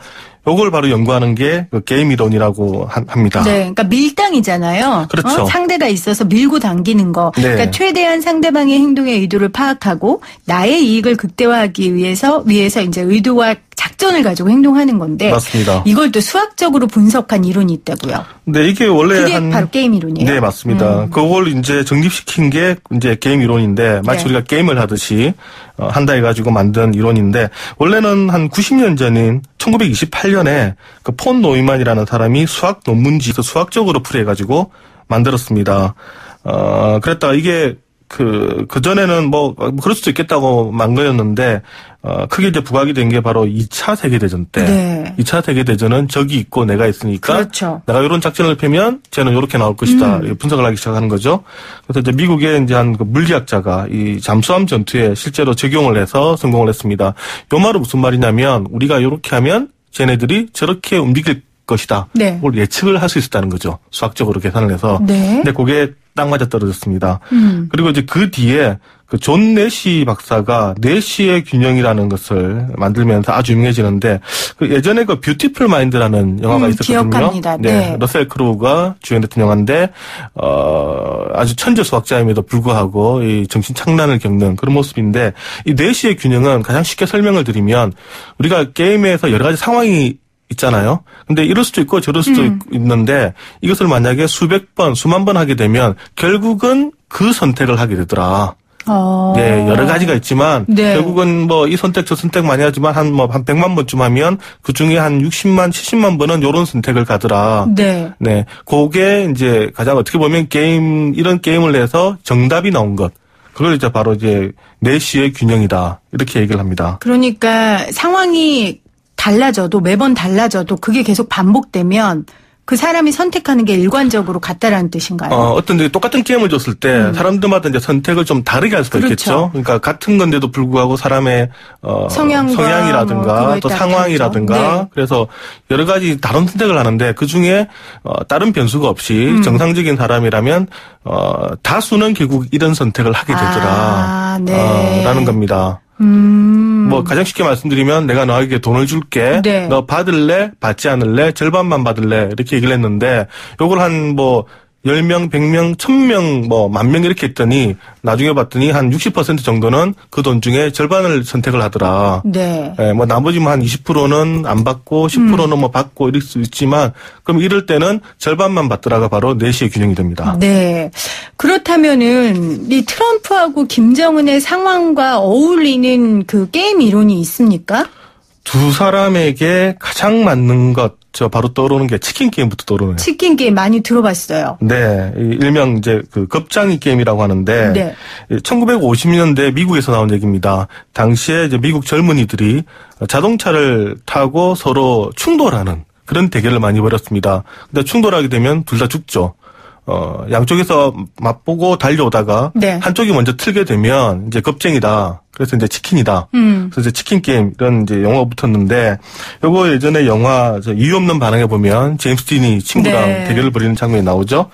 요걸 바로 연구하는 게 그 게임 이론이라고 합니다. 네, 그러니까 밀당이잖아요. 그렇죠. 상대가 있어서 밀고 당기는 거. 네. 그러니까 최대한 상대방의 행동의 의도를 파악하고 나의 이익을 극대화하기 위해서 이제 의도와 작전을 가지고 행동하는 건데. 맞습니다. 이걸 또 수학적으로 분석한 이론이 있다고요. 네, 이게 원래 그게 바로 게임 이론이에요. 네, 맞습니다. 그걸 이제 정립시킨 게 이제 게임 이론인데 마치 우리가 게임을 하듯이 한다 해가지고 만든 이론인데 원래는 한 90년 전인 1928년에 그 폰 노이만이라는 사람이 수학 논문지에서 수학적으로 풀이해가지고 만들었습니다. 그랬다가 이게 그전에는 그럴 수도 있겠다고 만 거였는데, 크게 이제 부각이 된 게 바로 2차 세계대전 때. 네. 2차 세계대전은 적이 있고 내가 있으니까. 그렇죠. 내가 이런 작전을 펴면 쟤는 이렇게 나올 것이다. 분석을 하기 시작하는 거죠. 그래서 이제 미국의 이제 한 물리학자가 이 잠수함 전투에 실제로 적용을 해서 성공을 했습니다. 요 말은 무슨 말이냐면, 우리가 이렇게 하면 쟤네들이 저렇게 움직일 것이다. 네. 그걸 예측을 할 수 있었다는 거죠. 수학적으로 계산을 해서. 네. 근데 그게 딱 맞아 떨어졌습니다. 그리고 이제 그 뒤에 그 존 내시 박사가 내시의 균형이라는 것을 만들면서 아주 유명해지는데 그 예전에 그 뷰티풀 마인드라는 영화가 있었거든요. 기억합니다. 네. 러셀 크로우가 주연했던 영화인데 아주 천재 수학자임에도 불구하고 이 정신 착란을 겪는 그런 모습인데 이 내시의 균형은 가장 쉽게 설명을 드리면 우리가 게임에서 여러 가지 상황이 있잖아요. 근데 이럴 수도 있고 저럴 수도 있는데 이것을 만약에 수백 번, 수만 번 하게 되면 결국은 그 선택을 하게 되더라. 네, 여러 가지가 있지만 네. 결국은 이 선택 저 선택 많이 하지만 한 100만 번쯤 하면 그 중에 한 60만, 70만 번은 요런 선택을 가더라. 네. 네. 그게 이제 가장 어떻게 보면 이런 게임을 해서 정답이 나온 것. 그걸 이제 바로 이제 내시의 균형이다. 이렇게 얘기를 합니다. 그러니까 상황이 매번 달라져도 그게 계속 반복되면 그 사람이 선택하는 게 일관적으로 같다라는 뜻인가요? 어떤 똑같은 게임을 줬을 때 사람들마다 이제 선택을 좀 다르게 할 수가 그렇죠. 있겠죠. 그러니까 같은 건데도 불구하고 사람의 성향이라든가 또 상황이라든가 네. 그래서 여러 가지 다른 선택을 하는데 그 중에 다른 변수가 없이 정상적인 사람이라면 다수는 결국 이런 선택을 하게 되더라. 네. 라는 겁니다. 가장 쉽게 말씀드리면 내가 너에게 돈을 줄게. 네. 너 받을래? 받지 않을래? 절반만 받을래? 이렇게 얘기를 했는데 요걸 한 10명, 100명, 1000명, 10,000명 이렇게 했더니 나중에 봤더니 한 60% 정도는 그 돈 중에 절반을 선택을 하더라. 네. 예, 나머지 한 20%는 안 받고 10%는 받고 이럴 수 있지만 그럼 이럴 때는 절반만 받더라가 바로 내시의 균형이 됩니다. 네. 그렇다면은 이 트럼프하고 김정은의 상황과 어울리는 그 게임 이론이 있습니까? 두 사람에게 가장 맞는 것, 바로 떠오르는 게 치킨 게임부터 떠오르네요. 치킨 게임 많이 들어봤어요. 네. 일명 이제 겁장이 게임이라고 하는데. 네. 1950년대 미국에서 나온 얘기입니다. 당시에 이제 미국 젊은이들이 자동차를 타고 서로 충돌하는 그런 대결을 많이 벌였습니다. 근데 충돌하게 되면 둘 다 죽죠. 양쪽에서 맞보고 달려오다가 네. 한쪽이 먼저 틀게 되면 이제 겁쟁이다. 그래서 이제 치킨이다. 그래서 이제 치킨 게임 이런 이제 영화가 붙었는데 요거 예전에 영화 이유 없는 반항에 보면 제임스 딘이 친구랑 네. 대결을 벌이는 장면이 나오죠.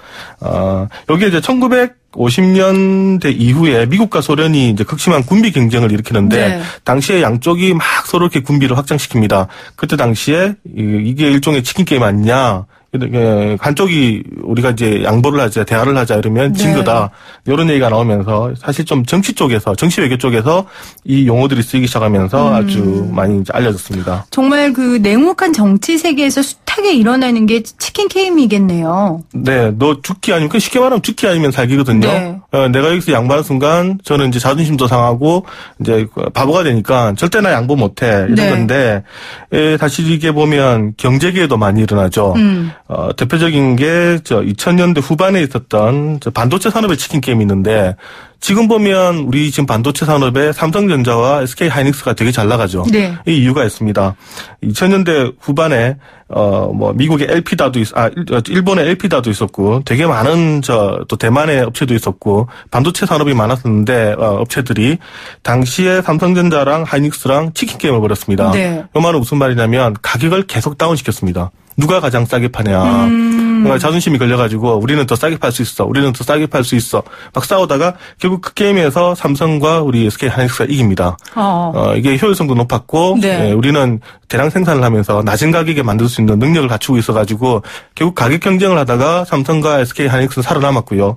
여기 이제 1950년대 이후에 미국과 소련이 이제 극심한 군비 경쟁을 일으키는데 네. 당시에 양쪽이 막 서로 이렇게 군비를 확장시킵니다. 그때 당시에 이게 일종의 치킨 게임 아니냐. 한쪽이 우리가 이제 양보를 하자, 대화를 하자 이러면 진 거다. 이런 얘기가 나오면서 사실 좀 정치 외교 쪽에서 이 용어들이 쓰이기 시작하면서 아주 많이 이제 알려졌습니다. 정말 그 냉혹한 정치 세계에서 숱하게 일어나는 게 치킨 게임이겠네요. 네, 너 죽기 아니면 쉽게 말하면 죽기 아니면 살기거든요. 네. 내가 여기서 양보하는 순간 저는 이제 자존심도 상하고 이제 바보가 되니까 절대 나 양보 못해 이런 네. 건데 사실 이게 보면 경제계에도 많이 일어나죠. 대표적인 게 2000년대 후반에 있었던 반도체 산업의 치킨 게임이 있는데 지금 보면 우리 지금 반도체 산업에 삼성전자와 SK 하이닉스가 되게 잘 나가죠. 네. 이 이유가 있습니다. 2000년대 후반에 미국의 엘피다도 일본의 엘피다도 있었고 되게 많은 또 대만의 업체도 있었고 반도체 산업이 많았었는데 업체들이 당시에 삼성전자랑 하이닉스랑 치킨 게임을 벌였습니다. 네. 이 말은 무슨 말이냐면 가격을 계속 다운시켰습니다. 누가 가장 싸게 파냐. 그러니까 자존심이 걸려가지고 우리는 더 싸게 팔 수 있어. 우리는 더 싸게 팔 수 있어. 막 싸우다가 결국 그 게임에서 삼성과 우리 SK 하이닉스가 이깁니다. 이게 효율성도 높았고 네. 우리는 대량 생산을 하면서 낮은 가격에 만들 수 있는 능력을 갖추고 있어가지고 결국 가격 경쟁을 하다가 삼성과 SK 하이닉스는 살아남았고요.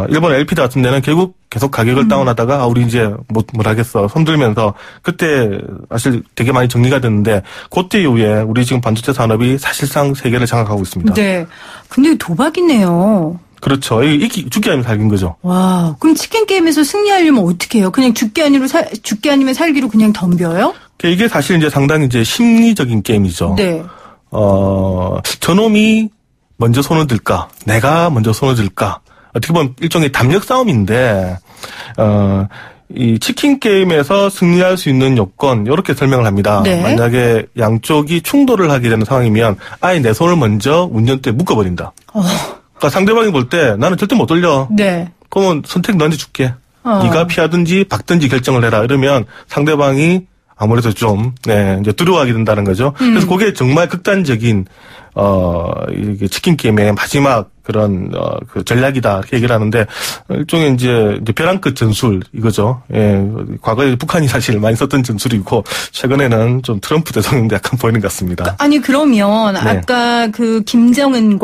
일본 LPD 같은 데는 결국 계속 가격을 다운하다가 우리 이제 뭘 하겠어 손들면서 그때 사실 되게 많이 정리가 됐는데 그때 이후에 우리 지금 반도체 산업이 사실상 세계를 장악하고 있습니다. 네. 근데 도박이네요. 그렇죠. 죽기 아니면 살기인 거죠. 와, 그럼 치킨 게임에서 승리하려면 어떻게 해요? 그냥 죽기 아니면 살기로 그냥 덤벼요? 이게 사실 이제 상당히 이제 심리적인 게임이죠. 네. 저놈이 먼저 손을 들까? 내가 먼저 손을 들까? 어떻게 보면 일종의 담력 싸움인데, 이 치킨 게임에서 승리할 수 있는 요건, 이렇게 설명을 합니다. 네. 만약에 양쪽이 충돌을 하게 되는 상황이면, 아예 내 손을 먼저 운전대에 묶어버린다. 그러니까 상대방이 볼 때 나는 절대 못 돌려. 네. 그러면 선택 너한테 줄게. 네가 피하든지 박든지 결정을 해라. 이러면 상대방이 아무래도 좀, 이제 두려워하게 된다는 거죠. 그래서 그게 정말 극단적인, 이게 치킨 게임의 마지막 그런, 그 전략이다. 이렇게 얘기를 하는데, 일종의 이제 벼랑 끝 전술, 이거죠. 예. 과거에 북한이 사실 많이 썼던 전술이고, 최근에는 좀 트럼프 대통령도 약간 보이는 것 같습니다. 아니, 그러면, 네. 아까 그 김정은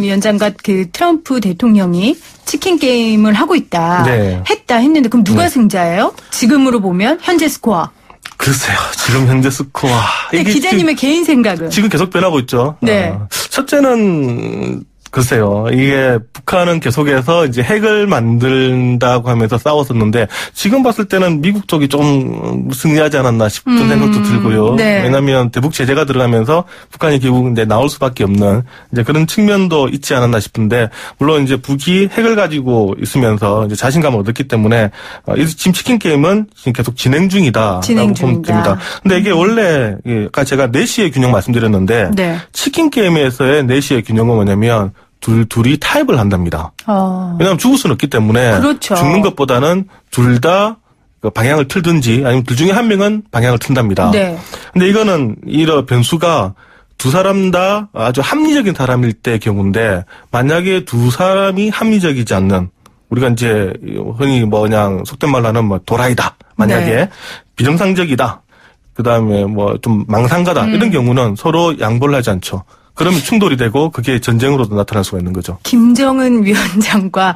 위원장과 그 트럼프 대통령이 치킨 게임을 하고 있다. 네. 했다 했는데, 그럼 누가 승자예요? 지금으로 보면, 현재 스코어. 글쎄요, 지금 현재 스코어. 근데 기자님의 개인 생각은? 지금 계속 변하고 있죠. 네. 첫째는, 글쎄요. 이게 북한은 계속해서 이제 핵을 만든다고 하면서 싸웠었는데 지금 봤을 때는 미국 쪽이 좀 승리하지 않았나 싶은 생각도 들고요. 네. 왜냐하면 대북 제재가 들어가면서 북한이 결국 이제 나올 수밖에 없는 이제 그런 측면도 있지 않았나 싶은데 물론 이제 북이 핵을 가지고 있으면서 이제 자신감을 얻었기 때문에 지금 치킨 게임은 지금 계속 진행 중이다. 진행 중이다. 근데 이게 원래 아까 제가 내시의 균형 말씀드렸는데 네. 치킨 게임에서의 내시의 균형은 뭐냐면 둘이 타협을 한답니다. 왜냐하면 죽을 수는 없기 때문에 그렇죠. 죽는 것보다는 둘 다 방향을 틀든지 아니면 둘 중에 한 명은 방향을 튼답니다. 네. 근데 이거는 이런 변수가 두 사람 다 아주 합리적인 사람일 때 경우인데 만약에 두 사람이 합리적이지 않는 우리가 이제 흔히 그냥 속된 말로 하는 도라이다. 만약에 네. 비정상적이다. 그다음에 좀 망상가다. 이런 경우는 서로 양보를 하지 않죠. 그러면 충돌이 되고 그게 전쟁으로도 나타날 수가 있는 거죠. 김정은 위원장과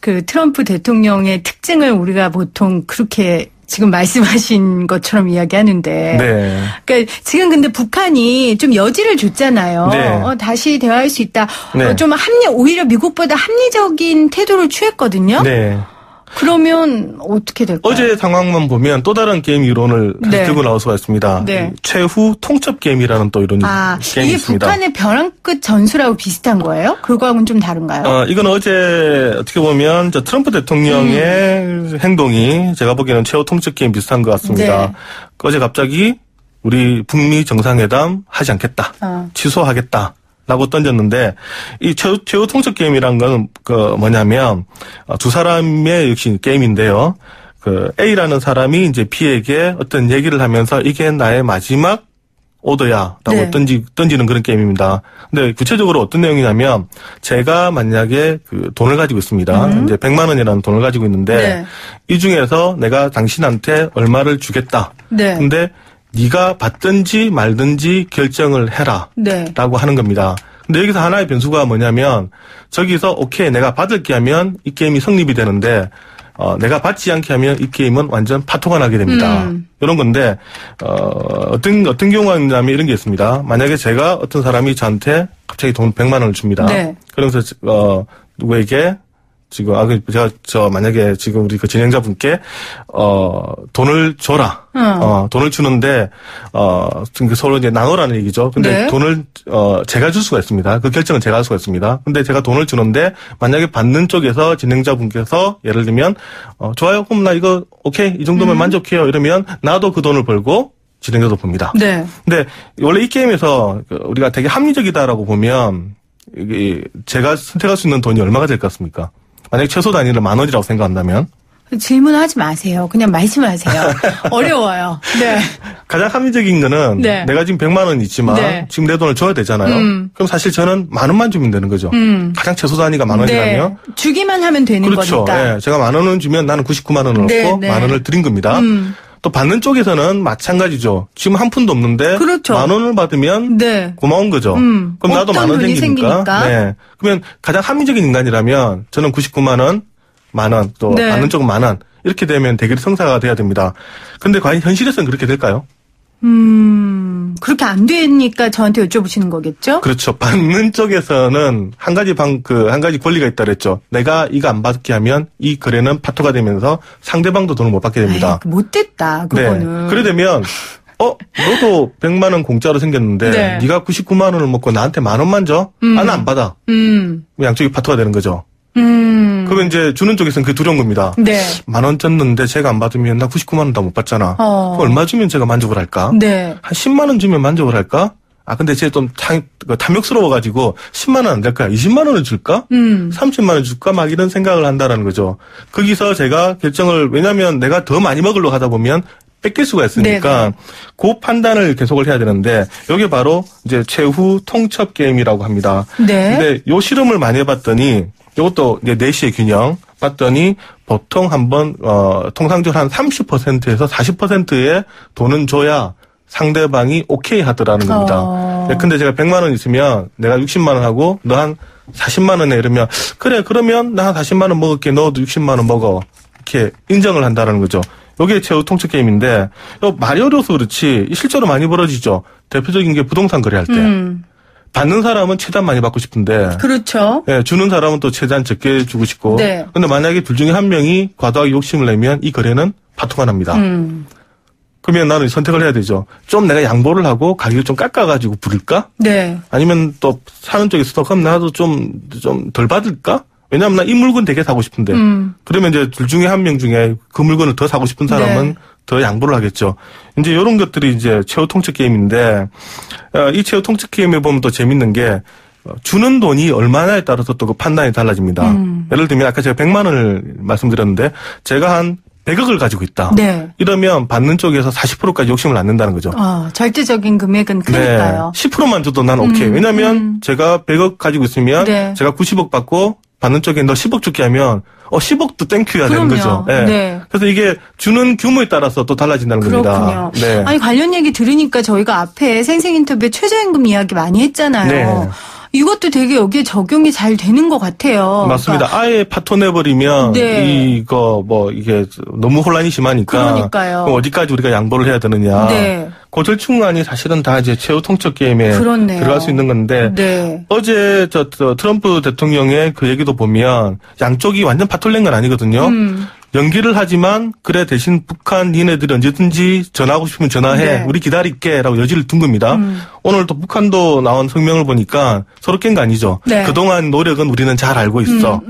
그 트럼프 대통령의 특징을 우리가 보통 그렇게 지금 말씀하신 것처럼 이야기하는데. 네. 그러니까 지금 근데 북한이 좀 여지를 줬잖아요. 네. 다시 대화할 수 있다. 네. 좀 오히려 미국보다 합리적인 태도를 취했거든요. 네. 그러면 어떻게 될까요? 어제 상황만 보면 또 다른 게임 이론을 네. 들고 나올 수가 있습니다. 네. 최후 통첩 게임이라는 또 이런 게임이 이게 있습니다. 북한의 벼랑 끝 전술하고 비슷한 거예요? 그거하고는 좀 다른가요? 이건 어제 어떻게 보면 트럼프 대통령의 행동이 제가 보기에는 최후 통첩 게임 비슷한 것 같습니다. 네. 어제 갑자기 우리 북미 정상회담 하지 않겠다. 취소하겠다. 라고 던졌는데, 이 최후 통첩 게임이란 건, 뭐냐면, 두 사람의 역시 게임인데요. A라는 사람이 이제 B에게 어떤 얘기를 하면서 이게 나의 마지막 오더야. 라고 네. 던지는 그런 게임입니다. 근데 구체적으로 어떤 내용이냐면, 제가 만약에 돈을 가지고 있습니다. 이제 100만 원이라는 돈을 가지고 있는데, 네. 이 중에서 내가 당신한테 얼마를 주겠다. 네. 근데 네가 받든지 말든지 결정을 해라. 네. 라고 하는 겁니다. 근데 여기서 하나의 변수가 뭐냐면 저기서 오케이 내가 받을게 하면 이 게임이 성립이 되는데 내가 받지 않게 하면 이 게임은 완전 파토가 나게 됩니다. 이런 건데 어떤 경우가 있냐면 이런 게 있습니다. 만약에 제가 어떤 사람이 저한테 갑자기 돈 100만 원을 줍니다. 네. 그러면서 누구에게 지금 제가 만약에 지금 우리 진행자분께 돈을 줘라. 돈을 주는데 서로 이제 나눠라는 얘기죠. 근데 네. 돈을 제가 줄 수가 있습니다. 그 결정은 제가 할 수가 있습니다. 근데 제가 돈을 주는데 만약에 받는 쪽에서 진행자분께서 예를 들면 좋아요. 그럼 나 이거 오케이. 이 정도면 만족해요. 이러면 나도 그 돈을 벌고 진행자도 봅니다. 네. 근데 원래 이 게임에서 우리가 되게 합리적이다라고 보면 이게 제가 선택할 수 있는 돈이 얼마가 될 것 같습니까? 만약에 최소 단위를 10,000원이라고 생각한다면 질문하지 마세요. 그냥 말씀하세요. 어려워요. 네. 가장 합리적인 거는 네. 내가 지금 100만 원 있지만 네. 지금 내 돈을 줘야 되잖아요. 그럼 사실 저는 10,000원만 주면 되는 거죠. 가장 최소 단위가 10,000원이라면. 네. 주기만 하면 되는 그렇죠. 거니까. 네. 제가 10,000원을 주면 나는 99만 원을 네, 얻고 네. 10,000원을 드린 겁니다. 또 받는 쪽에서는 마찬가지죠. 지금 한 푼도 없는데 그렇죠. 10,000원을 받으면 네. 고마운 거죠. 그럼 나도 10,000원 생기니까. 네. 그러면 가장 합리적인 인간이라면 저는 99만 원, 10,000원, 또 네. 받는 쪽은 10,000원. 이렇게 되면 대결이 성사가 돼야 됩니다. 그런데 과연 현실에서는 그렇게 될까요? 그렇게 안 되니까 저한테 여쭤보시는 거겠죠? 그렇죠. 받는 쪽에서는 한 가지 권리가 있다 그랬죠. 내가 이거 안 받게 하면 이 거래는 파토가 되면서 상대방도 돈을 못 받게 됩니다. 에이, 못됐다, 그거는. 네. 그래 되면, 너도 100만 원 공짜로 생겼는데, 네. 네가 99만 원을 먹고 나한테 10,000원만 줘? 나는 안 받아. 양쪽이 파토가 되는 거죠. 그러면 이제 주는 쪽에서는 그게 두려운 겁니다. 네. 10,000원 줬는데 제가 안 받으면 나 99만 원 다 못 받잖아. 그럼 얼마 주면 제가 만족을 할까? 네. 한 10만 원 주면 만족을 할까? 근데 제가 좀 탐욕스러워가지고 10만 원 안 될까? 20만 원을 줄까? 30만 원 줄까? 막 이런 생각을 한다라는 거죠. 거기서 제가 결정을, 왜냐면 내가 더 많이 먹으려고 하다 보면 뺏길 수가 있으니까 네네. 그 판단을 계속을 해야 되는데 이게 바로 이제 최후 통첩 게임이라고 합니다. 네. 근데 요 실험을 많이 해봤더니 이것도 이제 4시의 균형 봤더니 보통 한번 통상적으로 한 30%에서 40%의 돈은 줘야 상대방이 오케이 하더라는 겁니다. 근데 제가 100만 원 있으면 내가 60만 원 하고 너 한 40만 원에 이러면 그래 그러면 나 한 40만 원 먹을게 너도 60만 원 먹어 이렇게 인정을 한다는 거죠. 이게 최후 통첩 게임인데 말이 어려워서 그렇지 실제로 많이 벌어지죠. 대표적인 게 부동산 거래할 때. 받는 사람은 최대한 많이 받고 싶은데. 그렇죠. 예, 주는 사람은 또 최대한 적게 주고 싶고. 네. 근데 만약에 둘 중에 한 명이 과도하게 욕심을 내면 이 거래는 파토가 납니다. 그러면 나는 선택을 해야 되죠. 좀 내가 양보를 하고 가격을 좀 깎아가지고 부를까? 네. 아니면 또 사는 쪽에서 그럼 나도 좀 덜 받을까? 왜냐하면 나 이 물건 되게 사고 싶은데. 그러면 이제 둘 중에 한 명 중에 그 물건을 더 사고 싶은 사람은 네. 더 양보를 하겠죠. 이제 이런 것들이 이제 최후 통첩 게임인데, 이 최후 통첩 게임에 보면 또 재밌는 게, 주는 돈이 얼마나에 따라서 또 그 판단이 달라집니다. 예를 들면 아까 제가 100만 원을 말씀드렸는데, 제가 한 100억을 가지고 있다. 네. 이러면 받는 쪽에서 40%까지 욕심을 안 낸다는 거죠. 절대적인 금액은 크니까요. 네. 10%만 줘도 난 오케이. 왜냐하면 제가 100억 가지고 있으면 네. 제가 90억 받고 받는 쪽에 너 10억 줄게 하면 10억도 땡큐야 되는 거죠. 네. 네. 그래서 이게 주는 규모에 따라서 또 달라진다는 겁니다. 네. 아니 관련 얘기 들으니까 저희가 앞에 생생 인터뷰에 최저임금 이야기 많이 했잖아요. 네. 이것도 되게 여기에 적용이 잘 되는 것 같아요. 맞습니다. 그러니까 아예 파토 내버리면 네. 이게 너무 혼란이 심하니까. 그러니까요. 그럼 어디까지 우리가 양보를 해야 되느냐. 네. 그 절충안이 사실은 다 이제 최후 통첩 게임에 그렇네요. 들어갈 수 있는 건데. 네. 어제 트럼프 대통령의 그 얘기도 보면 양쪽이 완전 파토를 낸 건 아니거든요. 연기를 하지만 그래 대신 북한 니네들이 언제든지 전화하고 싶으면 전화해. 네. 우리 기다릴게 라고 여지를 둔 겁니다. 오늘 또 북한도 나온 성명을 보니까 서로 깬 거 아니죠. 네. 그동안 노력은 우리는 잘 알고 있어.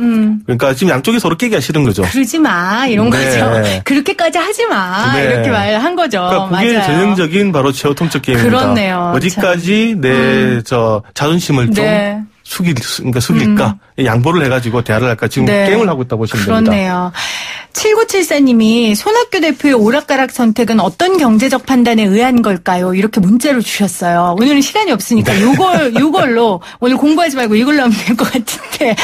그러니까 지금 양쪽이 서로 깨기가 싫은 거죠. 그러지 마 이런 네. 거죠. 그렇게까지 하지 마 네. 이렇게 말한 거죠. 그러니까 그게 맞아요. 전형적인 바로 최후 통첩 게임입니다. 그렇네요. 어디까지 내 자존심을 네. 좀 숙일까? 양보를 해가지고 대화를 할까? 지금 네. 게임을 하고 있다고 보시면 됩니다. 그렇네요. 7974님이 손학규 대표의 오락가락 선택은 어떤 경제적 판단에 의한 걸까요? 이렇게 문자로 주셨어요. 오늘은 시간이 없으니까 네. 요걸로 오늘 공부하지 말고 이걸로 하면 될 것 같은데.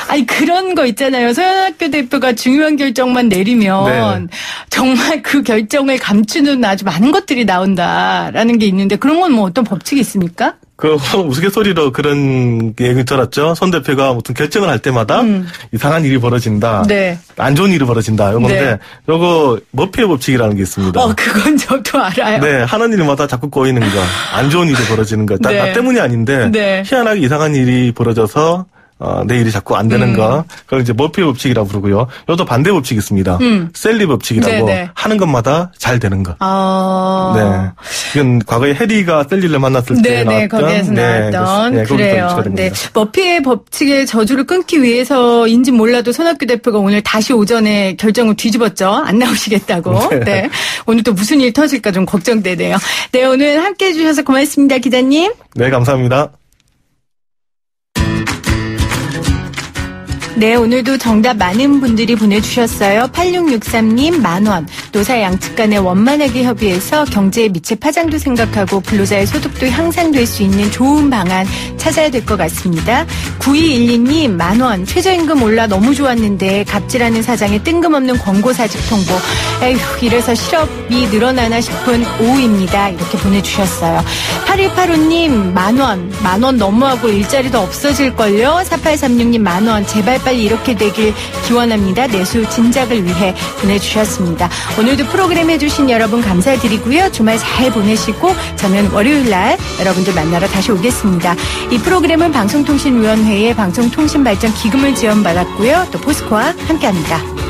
아니 그런 거 있잖아요. 손학규 대표가 중요한 결정만 내리면 네. 정말 그 결정을 감추는 아주 많은 것들이 나온다라는 게 있는데 그런 건 뭐 어떤 법칙이 있습니까? 우스갯소리로 그런 얘기 들었죠. 손 대표가 무슨 결정을 할 때마다 이상한 일이 벌어진다. 네. 안 좋은 일이 벌어진다. 이건데, 네. 요거 머피의 법칙이라는 게 있습니다. 그건 저도 알아요. 네. 하는 일마다 자꾸 꼬이는 거. 안 좋은 일이 벌어지는 거. 네. 나 때문이 아닌데, 네. 희한하게 이상한 일이 벌어져서, 내 일이 자꾸 안 되는 거. 그걸 이제 머피의 법칙이라고 부르고요. 요도 반대 법칙이 있습니다. 셀리 법칙이라고 네네. 하는 것마다 잘 되는 거. 네. 이건 과거에 해리가 셀리를 만났을 때 나왔던. 거기에서 나왔던. 그래요. 네. 머피의 법칙의 저주를 끊기 위해서인지 몰라도 손학규 대표가 오늘 다시 오전에 결정을 뒤집었죠. 안 나오시겠다고. 네. 네. 오늘 또 무슨 일 터질까 좀 걱정되네요. 네. 오늘 함께 해주셔서 고맙습니다. 기자님. 네. 감사합니다. 네, 오늘도 정답 많은 분들이 보내주셨어요. 8663님 만원, 노사 양측 간의 원만하게 협의해서 경제의 미체 파장도 생각하고 근로자의 소득도 향상될 수 있는 좋은 방안 찾아야 될 것 같습니다. 9212님 만원, 최저임금 올라 너무 좋았는데 갑질하는 사장의 뜬금없는 광고 사직 통보. 에휴, 이래서 실업이 늘어나나 싶은 오후입니다. 이렇게 보내주셨어요. 8185님 만원 너무하고 일자리도 없어질걸요. 4836님 만원, 제발 빨리 이렇게 되길 기원합니다. 내수 진작을 위해 보내주셨습니다. 오늘도 프로그램 해주신 여러분 감사드리고요. 주말 잘 보내시고 저는 월요일날 여러분들 만나러 다시 오겠습니다. 이 프로그램은 방송통신위원회의 방송통신발전기금을 지원받았고요. 또 포스코와 함께합니다.